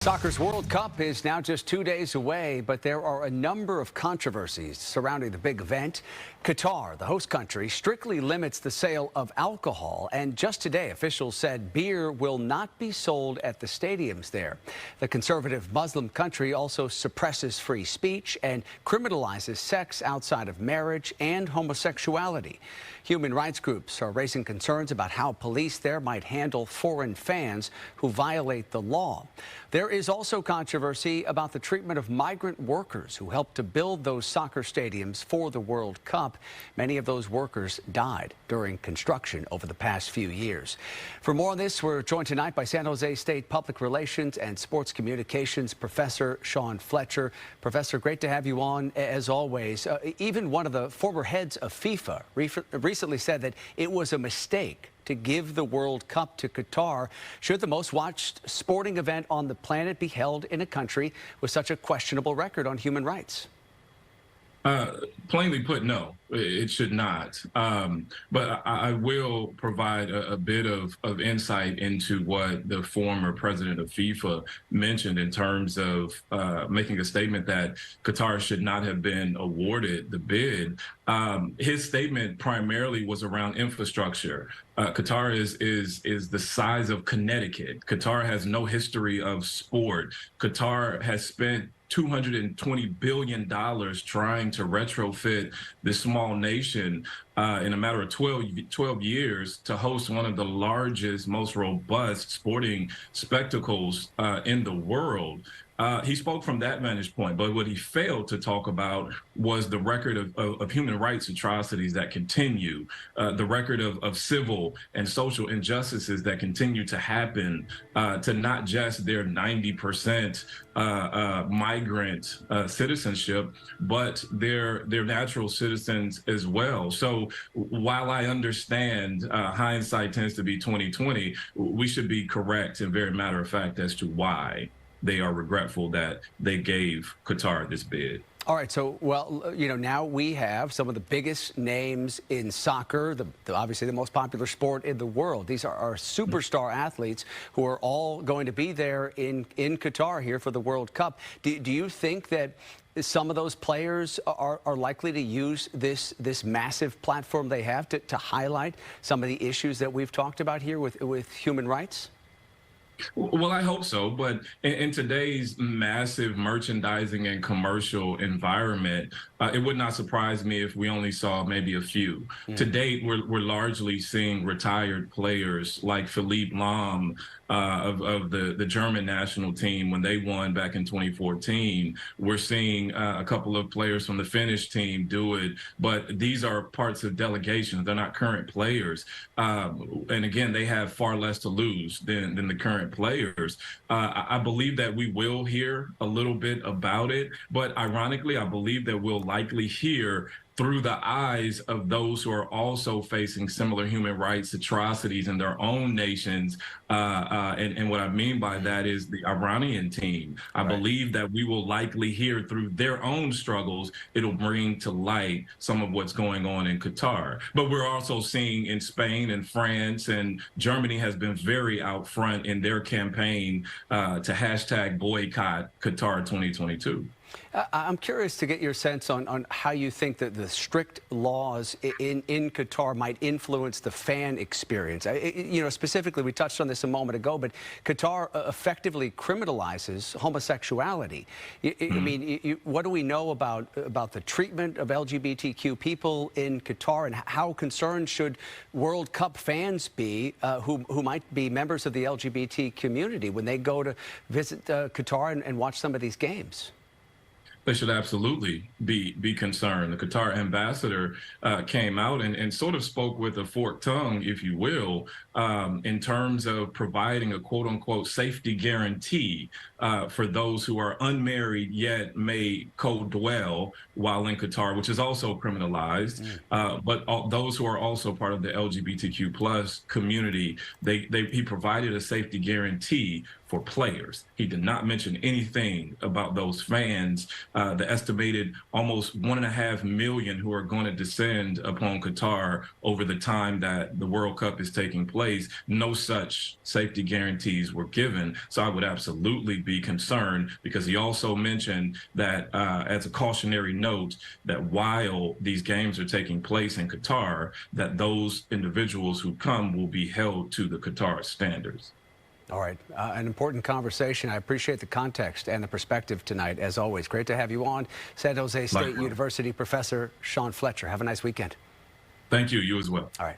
Soccer's World Cup is now just 2 days away, but there are a number of controversies surrounding the big event. Qatar, the host country, strictly limits the sale of alcohol, and just today officials said beer will not be sold at the stadiums there. The conservative Muslim country also suppresses free speech and criminalizes sex outside of marriage and homosexuality. Human rights groups are raising concerns about how police there might handle foreign fans who violate the law. There is also controversy about the treatment of migrant workers who helped to build those soccer stadiums for the World Cup. Many of those workers died during construction over the past few years. For more on this, we're joined tonight by San Jose State Public Relations and Sports Communications Professor Shaun Fletcher. Professor, great to have you on, as always. Even one of the former heads of FIFA recently said that it was a mistake to give the World Cup to Qatar. Should the most watched sporting event on the planet be held in a country with such a questionable record on human rights? Plainly put, no, it should not. But I will provide a bit of insight into what the former president of FIFA mentioned in terms of making a statement that Qatar should not have been awarded the bid. His statement primarily was around infrastructure. Qatar is the size of Connecticut. Qatar has no history of sport. Qatar has spent $220 billion trying to retrofit this small nation in a matter of 12 years to host one of the largest, most robust sporting spectacles in the world. He spoke from that vantage point, but what he failed to talk about was the record of human rights atrocities that continue, the record of civil and social injustices that continue to happen to not just their 90% migrant citizenship, but their natural citizens as well. So while I understand hindsight tends to be 20/20, we should be correct and very matter of fact as to why they are regretful that they gave Qatar this bid. All right, so, well, now we have some of the biggest names in soccer, obviously the most popular sport in the world. These are our superstar athletes who are all going to be there in Qatar here for the World Cup. Do you think that some of those players are likely to use this massive platform they have to highlight some of the issues that we've talked about here with human rights? Well, I hope so, but in today's massive merchandising and commercial environment, it would not surprise me if we only saw maybe a few. To date, we're largely seeing retired players like Philippe Lahm of the German national team when they won back in 2014. We're seeing a couple of players from the Finnish team do it, but these are parts of delegations. They're not current players. And again, they have far less to lose than the current players. I believe that we will hear a little bit about it, but ironically, I believe that we'll likely hear through the eyes of those who are also facing similar human rights atrocities in their own nations. And what I mean by that is the Iranian team. I believe that we will likely hear through their own struggles, it'll bring to light some of what's going on in Qatar. But we're also seeing in Spain and France, and Germany has been very out front in their campaign to hashtag boycott Qatar 2022. I'm curious to get your sense on how you think that the strict laws in Qatar might influence the fan experience. Specifically, we touched on this a moment ago, but Qatar effectively criminalizes homosexuality. I mean, what do we know about the treatment of LGBTQ people in Qatar, and how concerned should World Cup fans be who might be members of the LGBT community when they go to visit Qatar and watch some of these games? They should absolutely be concerned. The Qatar ambassador came out and sort of spoke with a forked tongue, if you will, in terms of providing a quote unquote safety guarantee for those who are unmarried yet may co-dwell while in Qatar, which is also criminalized. But those who are also part of the LGBTQ plus community, he provided a safety guarantee for players. He did not mention anything about those fans the estimated almost 1.5 million who are going to descend upon Qatar over the time that the World Cup is taking place, no such safety guarantees were given. So I would absolutely be concerned, because he also mentioned that as a cautionary note, that while these games are taking place in Qatar, that those individuals who come will be held to the Qatar standards. All right. An important conversation. I appreciate the context and the perspective tonight, as always. Great to have you on. San Jose State University Professor Shaun Fletcher. Have a nice weekend. Thank you. You as well. All right.